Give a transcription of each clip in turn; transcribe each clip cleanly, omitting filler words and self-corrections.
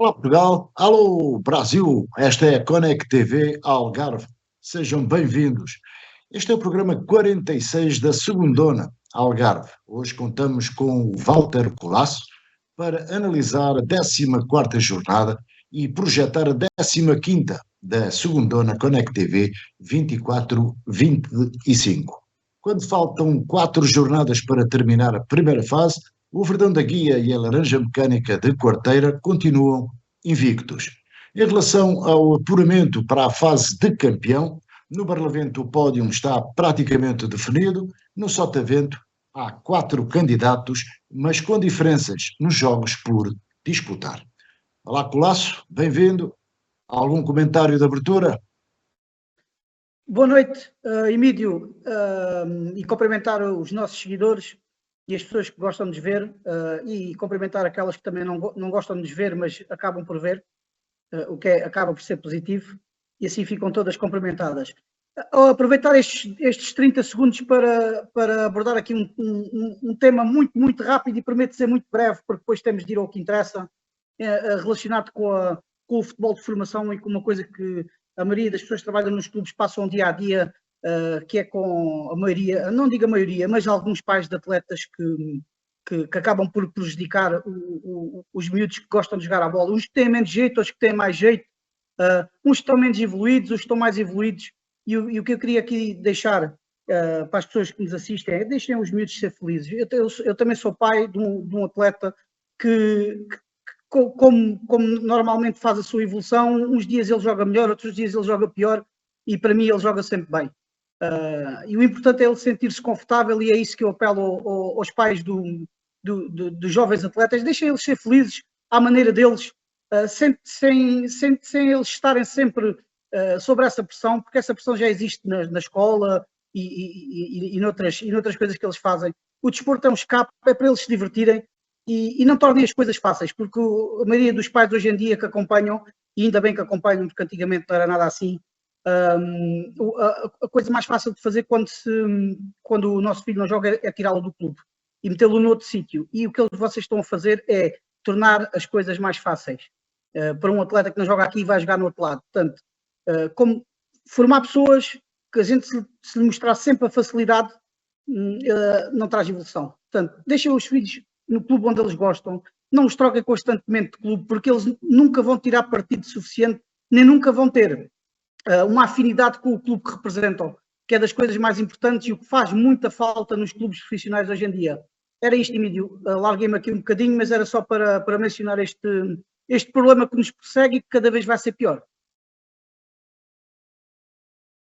Olá Portugal, alô Brasil, esta é a Conect TV Algarve, sejam bem-vindos. Este é o programa 46 da Segundona Algarve. Hoje contamos com o Walter Colasso para analisar a 14ª jornada e projetar a 15ª da Segundona Conect TV 24-25. Quando faltam 4 jornadas para terminar a primeira fase, o Verdão da Guia e a Laranja Mecânica de Quarteira continuam invictos. Em relação ao apuramento para a fase de campeão, no Barlavento o pódio está praticamente definido, no Sotavento há 4 candidatos, mas com diferenças nos jogos por disputar. Olá Colasso, bem-vindo. Algum comentário de abertura? Boa noite, Emílio, e cumprimentar os nossos seguidores e as pessoas que gostam de nos ver, e cumprimentar aquelas que também não gostam de nos ver, mas acabam por ver, o que acaba por ser positivo, e assim ficam todas cumprimentadas. Ao aproveitar estes 30 segundos para abordar aqui um tema muito rápido, e prometo ser muito breve, porque depois temos de ir ao que interessa, relacionado com o futebol de formação e com uma coisa que a maioria das pessoas que trabalham nos clubes passam dia a dia, que é com a maioria, não digo a maioria, mas alguns pais de atletas que acabam por prejudicar os miúdos que gostam de jogar a bola. Uns que têm menos jeito, outros que têm mais jeito, uns estão menos evoluídos, outros estão mais evoluídos, e o que eu queria aqui deixar para as pessoas que nos assistem é: deixem os miúdos ser felizes. Eu também sou pai de um atleta que como normalmente faz a sua evolução, uns dias ele joga melhor, outros dias ele joga pior, e para mim ele joga sempre bem. E o importante é ele sentir-se confortável, e é isso que eu apelo aos pais dos jovens atletas: deixem eles ser felizes à maneira deles, sem eles estarem sempre sobre essa pressão, porque essa pressão já existe na escola e noutras coisas que eles fazem. O desporto é um escape, é para eles se divertirem, e não tornem as coisas fáceis, porque a maioria dos pais hoje em dia que acompanham, e ainda bem que acompanham, porque antigamente não era nada assim, a coisa mais fácil de fazer quando o nosso filho não joga é tirá-lo do clube e metê-lo noutro sítio, e o que vocês estão a fazer é tornar as coisas mais fáceis para um atleta que não joga aqui e vai jogar no outro lado. Portanto, como formar pessoas que a gente se lhe mostrar sempre a facilidade, não traz evolução. Portanto, deixem os filhos no clube onde eles gostam, não os troquem constantemente de clube, porque eles nunca vão tirar partido suficiente, nem nunca vão ter uma afinidade com o clube que representam, que é das coisas mais importantes e o que faz muita falta nos clubes profissionais hoje em dia. Era isto, Emílio, larguei-me aqui um bocadinho, mas era só para mencionar este problema que nos persegue e que cada vez vai ser pior.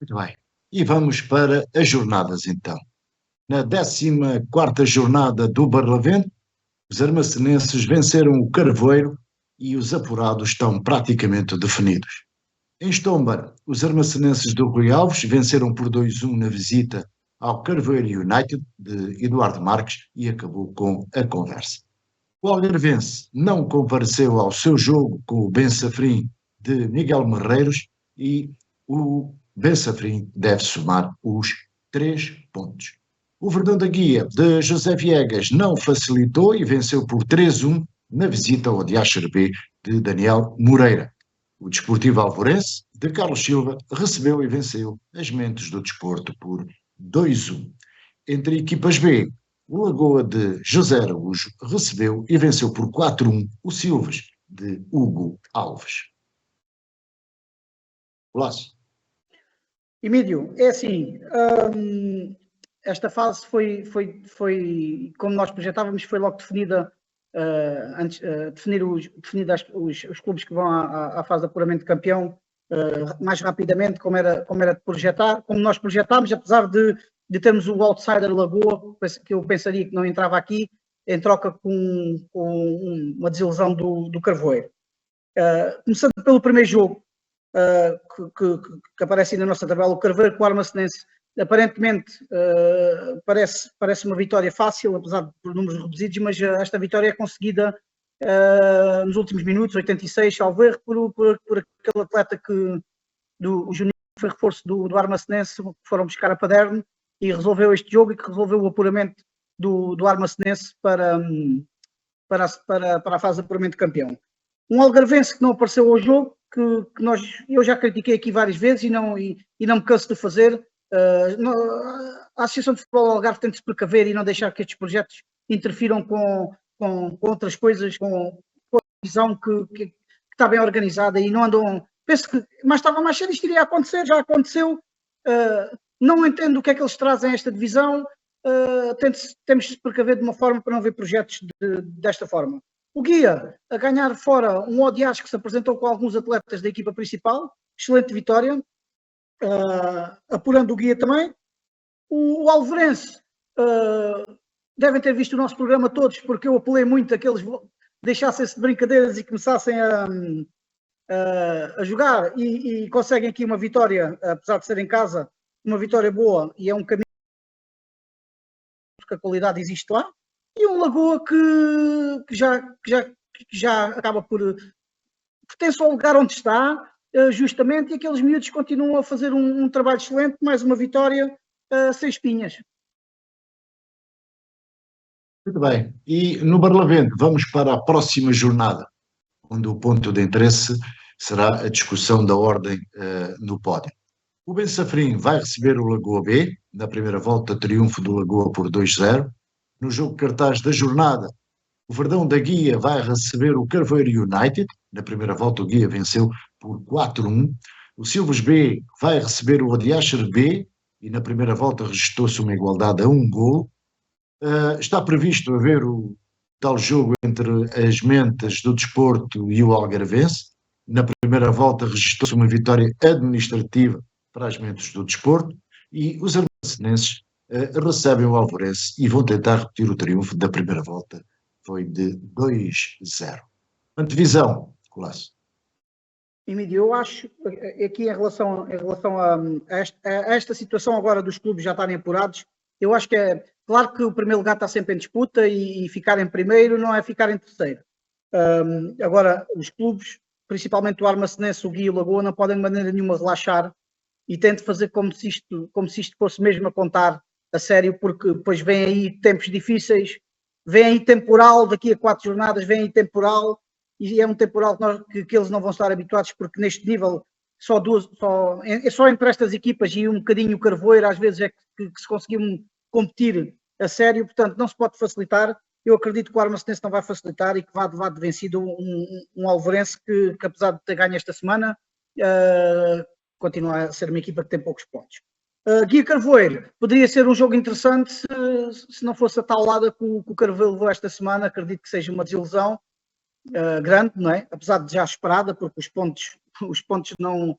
Muito bem. E vamos para as jornadas então. Na 14ª jornada do Barlavento, os armacenenses venceram o Carvoeiro e os apurados estão praticamente definidos. Em Estombar, os armacenenses do Rui Alves venceram por 2-1 na visita ao Carvoeiro United de Eduardo Marques e acabou com a conversa. O Algarvense não compareceu ao seu jogo com o Ben-Safrim de Miguel Marreiros e o Ben-Safrim deve somar os 3 pontos. O Verdão da Guia de José Viegas não facilitou e venceu por 3-1 na visita ao Diacher B de Daniel Moreira. O Desportivo Alvorense de Carlos Silva recebeu e venceu as Mentes do Desporto por 2-1. Entre equipas B, o Lagoa de José Araújo recebeu e venceu por 4-1 o Silvas de Hugo Alves. Colasso. Emílio, é assim, esta fase foi, como nós projetávamos, foi logo definida, definir os clubes que vão à fase de apuramento de campeão mais rapidamente, como era de projetar, como nós projetámos, apesar de termos o outsider Lagoa, que eu pensaria que não entrava aqui, em troca com uma desilusão do Carvoeiro. Começando pelo primeiro jogo, que aparece aí na nossa tabela, o Carvoeiro com o Armacenense, aparentemente parece uma vitória fácil, apesar de por números reduzidos, mas esta vitória é conseguida nos últimos minutos, 86, salvo erro, por aquele atleta o Juninho, que foi reforço do Armacenense, que foram buscar a Paderno e resolveu este jogo, e que resolveu o apuramento do Armacenense para a fase de apuramento de campeão. Um algarvense que não apareceu ao jogo, eu já critiquei aqui várias vezes e não me canso de fazer. A Associação de Futebol Algarve tem de se precaver e não deixar que estes projetos interfiram com outras coisas, com a visão que está bem organizada e não andam. Penso que mais estava mais cedo isto iria acontecer, já aconteceu. Não entendo o que é que eles trazem a esta divisão. Temos de se precaver de uma forma para não ver projetos desta forma. O Guia, a ganhar fora um Odias que se apresentou com alguns atletas da equipa principal, excelente vitória, apurando o Guia também. O Alvarense, devem ter visto o nosso programa todos, porque eu apelei muito a que eles deixassem-se de brincadeiras e começassem a jogar e conseguem aqui uma vitória, apesar de ser em casa, uma vitória boa, e é um caminho que a qualidade existe lá. E um Lagoa que já acaba por pertence ao lugar onde está, justamente, e aqueles miúdos continuam a fazer um trabalho excelente, mais uma vitória, sem espinhas. Muito bem. E no Barlavento, vamos para a próxima jornada, onde o ponto de interesse será a discussão da ordem no pódio. O Bensafrim vai receber o Lagoa B, na primeira volta, triunfo do Lagoa por 2-0. No jogo cartaz da jornada, o Verdão da Guia vai receber o Carvoeiro United, na primeira volta o Guia venceu por 4-1. O Silves B vai receber o Odiacher B, e na primeira volta registrou-se uma igualdade a 1 golo. Está previsto haver o tal jogo entre as Mentas do Desporto e o Algarvense. Na primeira volta registrou-se uma vitória administrativa para as Mentas do Desporto, e os armacenenses recebem o Alvorense e vão tentar repetir o triunfo da primeira volta, foi de 2-0. Antevisão, Colasso. Emílio, eu acho, aqui em relação a esta situação agora dos clubes já estarem apurados, eu acho que é claro que o primeiro lugar está sempre em disputa e ficar em primeiro não é ficar em terceiro. Agora, os clubes, principalmente o Armacenense, o Guia e o Lagoa, não podem de maneira nenhuma relaxar e têm de fazer como se isto fosse mesmo a contar a sério, porque depois vem aí tempos difíceis, vem aí temporal, daqui a 4 jornadas vem aí temporal, e é um temporal que eles não vão estar habituados, porque neste nível só entre estas equipas e um bocadinho o Carvoeiro, às vezes é que se conseguiu competir a sério, portanto não se pode facilitar. Eu acredito que o Armacenense não vai facilitar e que vá de vencido um Alvorense que apesar de ter ganho esta semana, continua a ser uma equipa que tem poucos pontos. Guia Carvoeiro, poderia ser um jogo interessante se não fosse a tal lada que o Carvoeiro levou esta semana. Acredito que seja uma desilusão grande, não é? Apesar de já esperada, porque os pontos não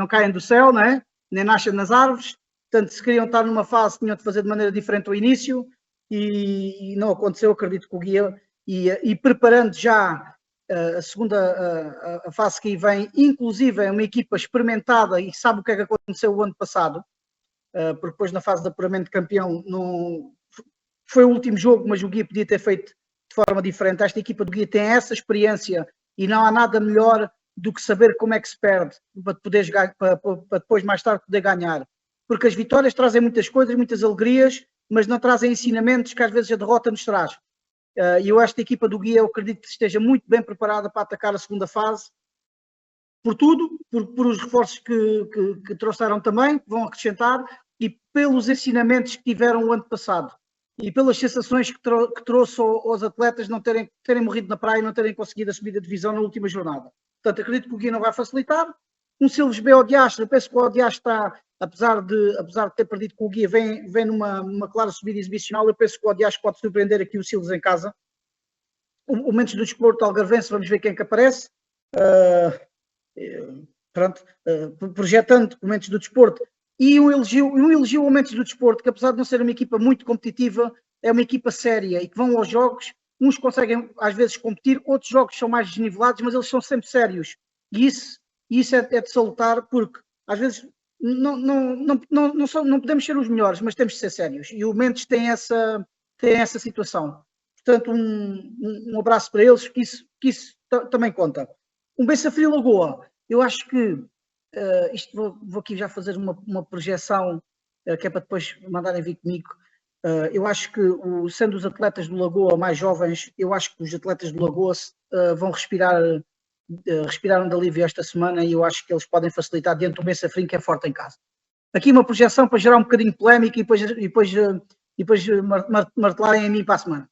caem do céu, não é? Nem nascem nas árvores. Portanto, se queriam estar numa fase, tinham de fazer de maneira diferente ao início e não aconteceu. Acredito que o Guia, e preparando já a segunda a fase que aí vem, inclusive é uma equipa experimentada e sabe o que é que aconteceu o ano passado, porque depois na fase de apuramento de campeão foi o último jogo, mas o Guia podia ter feito de forma diferente. Esta equipa do Guia tem essa experiência e não há nada melhor do que saber como é que se perde para poder jogar, para depois mais tarde poder ganhar, porque as vitórias trazem muitas coisas, muitas alegrias, mas não trazem ensinamentos que às vezes a derrota nos traz. E eu esta equipa do Guia, eu acredito que esteja muito bem preparada para atacar a segunda fase, por tudo, por os reforços que trouxeram também, que vão acrescentar, e pelos ensinamentos que tiveram o ano passado, e pelas sensações que trouxe aos atletas não terem morrido na praia e não terem conseguido a subida de divisão na última jornada. Portanto, acredito que o Guia não vai facilitar. Um Silves B ao Odiastre, eu penso que o Odiastre está, apesar de ter perdido com o Guia, vem numa clara subida exibicional. Eu penso que o Odiastre pode surpreender aqui o Silves em casa. O Mentes do Desporto Algarvense, vamos ver quem é que aparece. Projetando o Mentes do Desporto. E um elogio ao Mentes do Desporto, que apesar de não ser uma equipa muito competitiva, é uma equipa séria e que vão aos jogos. Uns conseguem às vezes competir, outros jogos são mais desnivelados, mas eles são sempre sérios. E isso é de salutar, porque às vezes não podemos ser os melhores, mas temos de ser sérios. E o Mentes tem essa situação. Portanto, um abraço para eles, que isso também conta. Um Bensafrim Lagoa, eu acho que vou aqui já fazer uma projeção, que é para depois mandarem vir comigo. Eu acho que, sendo os atletas do Lagoa mais jovens, eu acho que os atletas do Lagoa vão respiraram de alívio esta semana e eu acho que eles podem facilitar diante do Bessa Frim, que é forte em casa. Aqui uma projeção para gerar um bocadinho de polémica e depois martelarem a mim para a semana.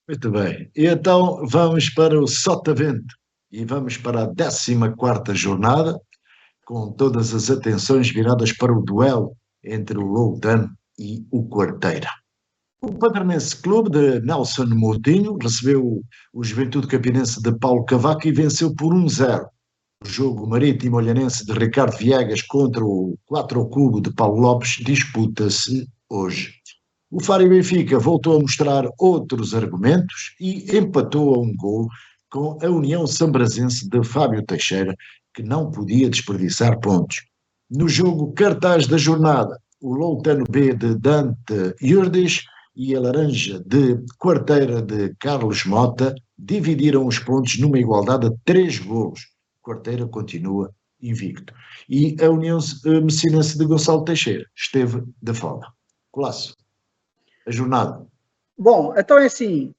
Muito bem. E então vamos para o Sotavento e vamos para a 14ª jornada, com todas as atenções viradas para o duelo entre o Loutano e o Quarteira. O Padronense Clube de Nelson Moutinho recebeu o Juventude Campinense de Paulo Cavaco e venceu por 1-0. O jogo Marítimo Olhanense de Ricardo Viegas contra o 4 ao Cubo de Paulo Lopes disputa-se hoje. O Faro e Benfica voltou a mostrar outros argumentos e empatou a 1 golo com a União Sambrazense de Fábio Teixeira, que não podia desperdiçar pontos. No jogo cartaz da jornada, o Loutano B de Dante Urdes e a Laranja de Quarteira de Carlos Mota dividiram os pontos numa igualdade a 3 golos. Quarteira continua invicto. E a União Messinense de Gonçalo Teixeira esteve de folga. Colasso, a jornada. Bom, então é assim,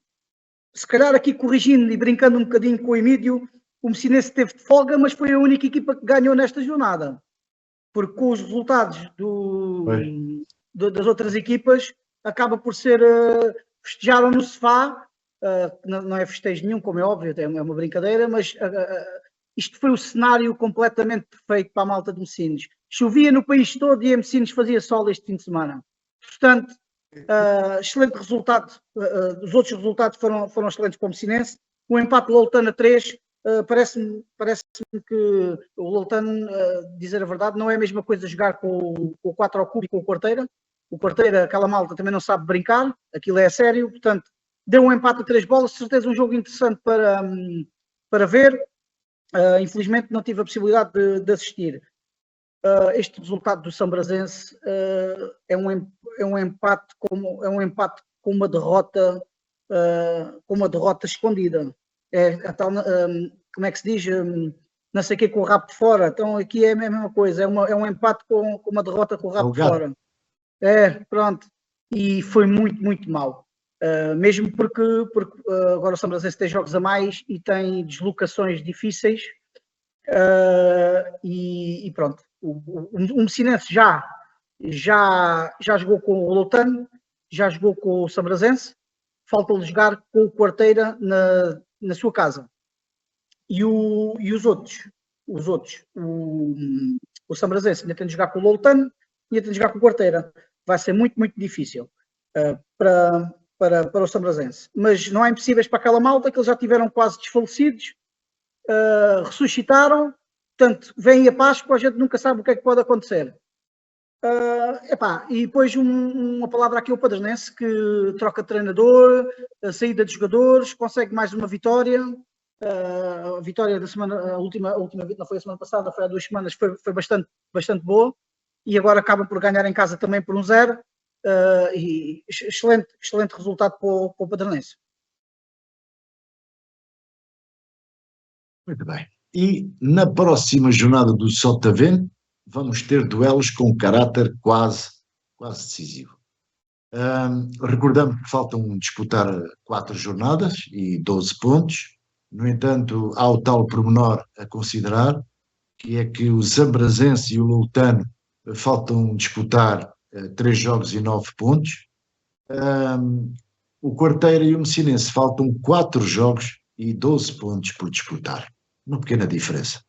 se calhar aqui corrigindo e brincando um bocadinho com o Emílio, o Messinense teve de folga, mas foi a única equipa que ganhou nesta jornada. Porque com os resultados das outras equipas, acaba por ser, festejaram no sofá, não é festejo nenhum, como é óbvio, é uma brincadeira, mas isto foi o cenário completamente perfeito para a malta de Messinos. Chovia no país todo e em Messinos fazia sol este fim de semana. Portanto, excelente resultado. Os outros resultados foram excelentes para o Messinense. O empate Loutano a 3, parece-me que o Loutano, dizer a verdade, não é a mesma coisa jogar com o 4 ao Cubo e com o Quarteira. O Quarteira, aquela malta, também não sabe brincar, aquilo é sério, portanto, deu um empate a 3 bolas, certeza um jogo interessante para ver. Infelizmente não tive a possibilidade de assistir. Este resultado do Sambrazense é um empate com uma derrota escondida. É tal, como é que se diz? Não sei o que, com o rabo de fora. Então aqui é a mesma coisa, é um empate com uma derrota com o rabo de fora. Pronto. E foi muito, muito mal. Mesmo porque agora o Sambrazense tem jogos a mais e tem deslocações difíceis. E pronto. O Messinense já jogou com o Loutano, já jogou com o Sambrazense, falta-lhe jogar com o Quarteira na sua casa. E os outros, o Sambrazense ainda tem de jogar com o Loutano e ainda tem de jogar com o Quarteira. Vai ser muito, muito difícil para o Sambrazense. Mas não há impossíveis para aquela malta, que eles já tiveram quase desfalecidos, ressuscitaram, portanto, vem a Páscoa, a gente nunca sabe o que é que pode acontecer. E depois uma palavra aqui ao Padronense, que troca de treinador, a saída de jogadores, consegue mais uma vitória. A vitória da semana, a última não foi a semana passada, foi há 2 semanas, foi bastante boa, e agora acabam por ganhar em casa também por 1-0, e excelente resultado para o Padronense. Muito bem. E na próxima jornada do Sotavento vamos ter duelos com caráter quase decisivo. Recordamos que faltam disputar 4 jornadas e 12 pontos. No entanto, há o tal pormenor a considerar, que é que o Sambrazense e o Loutano faltam disputar 3 jogos e 9 pontos. O Quarteira e o Messinense faltam 4 jogos e 12 pontos por disputar. Uma pequena diferença.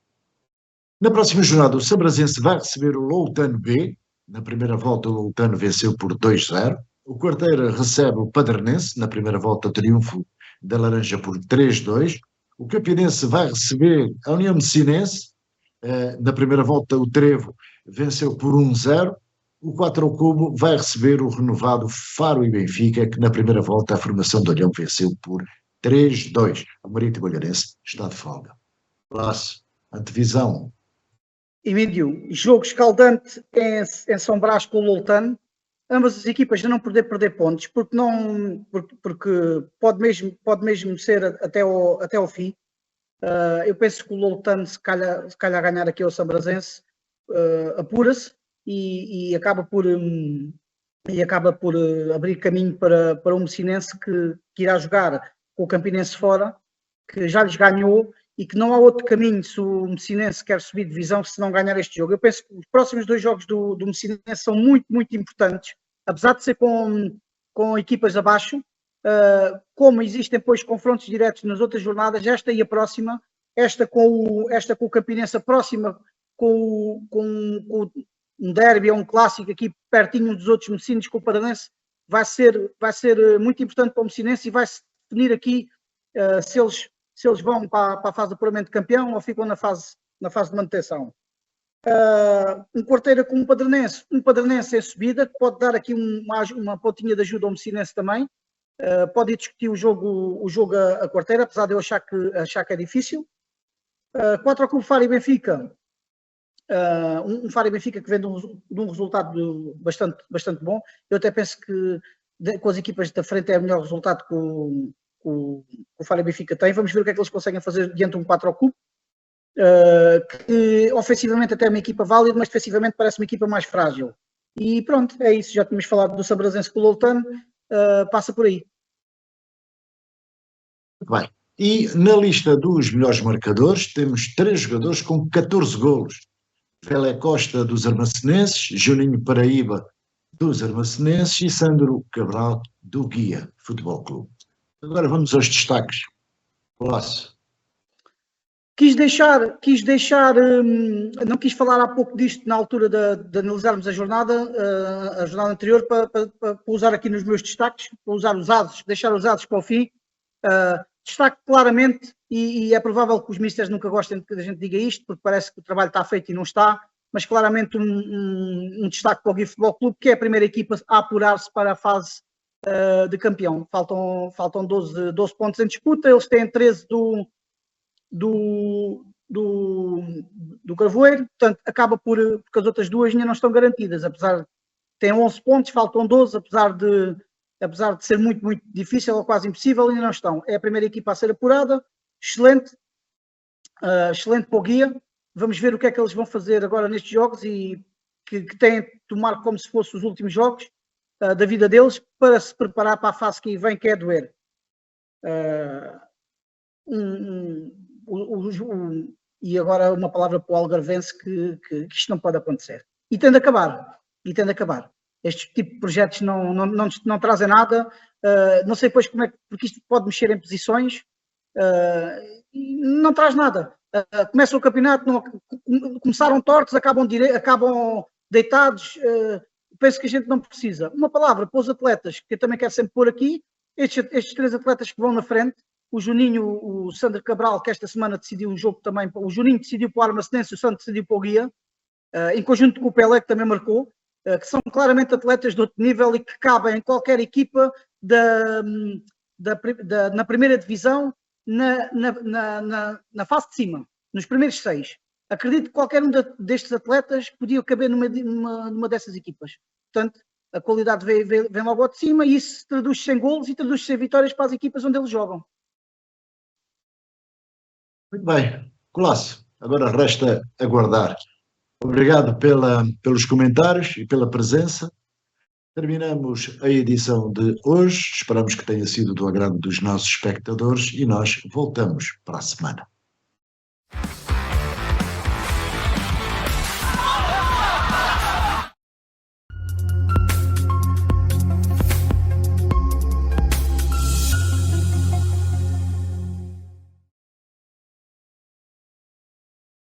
Na próxima jornada, o Sambrazense vai receber o Loutano B. Na primeira volta, o Loutano venceu por 2-0. O Quarteira recebe o Padronense. Na primeira volta, triunfo da Laranja por 3-2. O Campinense vai receber a União Messinense. Na primeira volta, o Trevo venceu por 1-0. O 4 ao Cubo vai receber o renovado Faro e Benfica, que na primeira volta a formação do Olhão venceu por 3-2. O Marítimo Olhanense está de folga. Próximo, antevisão. Emílio, jogo escaldante em São Brás com o Loutano. Ambas as equipas já não perder pontos, porque pode mesmo ser até ao fim. Eu penso que o Loutano, se calhar ganhar aqui ao Sambrazense, apura-se. e acaba por abrir caminho para o Messinense que irá jogar com o Campinense fora, que já lhes ganhou e que não há outro caminho se o Messinense quer subir de divisão se não ganhar este jogo. Eu penso que os próximos 2 jogos do Messinense são muito, muito importantes, apesar de ser com equipas abaixo, como existem depois confrontos diretos nas outras jornadas, esta e a próxima, esta com o Campinense, a próxima com um derby ou um clássico aqui pertinho dos outros Messinos com o Paranense, vai ser muito importante para o Messinense e vai-se definir aqui se eles vão para a fase de apuramento de campeão ou ficam na fase de manutenção. Um Quarteira com um Padronense em subida, que pode dar aqui uma pontinha de ajuda ao Messinense também. Pode discutir o jogo a Quarteira, apesar de eu achar que é difícil. 4 ao Clube Faro e Benfica. Um Faro e Benfica que vem de um resultado bastante bom. Eu até penso que com as equipas da frente é o melhor resultado que o Faro e Benfica tem. Vamos ver o que é que eles conseguem fazer diante de um 4 ao Clube, que ofensivamente até é uma equipa válida, mas defensivamente parece uma equipa mais frágil. E pronto, é isso. Já tínhamos falado do Sabrazense com o Loutano, passa por aí. Muito bem. E na lista dos melhores marcadores temos 3 jogadores com 14 golos. Pelé Costa, dos Armacenenses, Juninho Paraíba, dos Armacenenses e Sandro Cabral, do Guia Futebol Clube. Agora vamos aos destaques. Colasso. Não quis falar há pouco disto na altura de analisarmos a jornada anterior para usar aqui nos meus destaques, para usar deixar os ases para o fim. Destaque claramente, e é provável que os misters nunca gostem que a gente diga isto, porque parece que o trabalho está feito e não está, mas claramente um destaque para o Guia Futebol Clube, que é a primeira equipa a apurar-se para a fase de campeão. Faltam 12 pontos em disputa, eles têm 13 do Carvoeiro, portanto acaba porque as outras duas ainda não estão garantidas, apesar de terem 11 pontos, faltam 12, apesar de ser muito, muito difícil ou quase impossível, ainda não estão. É a primeira equipa a ser apurada, excelente para o Guia. Vamos ver o que é que eles vão fazer agora nestes jogos e que têm de tomar como se fossem os últimos jogos da vida deles para se preparar para a fase que vem, que é doer. E agora uma palavra para o Algarvense que isto não pode acontecer. E tem de acabar. Este tipo de projetos não trazem nada. Não sei depois como é que, porque isto pode mexer em posições. Não traz nada. Começa o campeonato, começaram tortos, acabam deitados. Penso que a gente não precisa. Uma palavra para os atletas, que eu também quero sempre pôr aqui, estes 3 atletas que vão na frente, o Juninho, o Sandro Cabral, que esta semana decidiu um jogo também, o Juninho decidiu para o Armacenense, o Sandro decidiu para o Guia, em conjunto com o Pelé, que também marcou, que são claramente atletas de outro nível e que cabem em qualquer equipa na primeira divisão, na fase de cima, nos primeiros 6. Acredito que qualquer um destes atletas podia caber numa dessas equipas. Portanto, a qualidade vem logo ao de cima e isso traduz-se em golos e traduz-se em vitórias para as equipas onde eles jogam. Muito bem. Colasso, agora resta aguardar. Obrigado pelos comentários e pela presença. Terminamos a edição de hoje. Esperamos que tenha sido do agrado dos nossos espectadores e nós voltamos para a semana.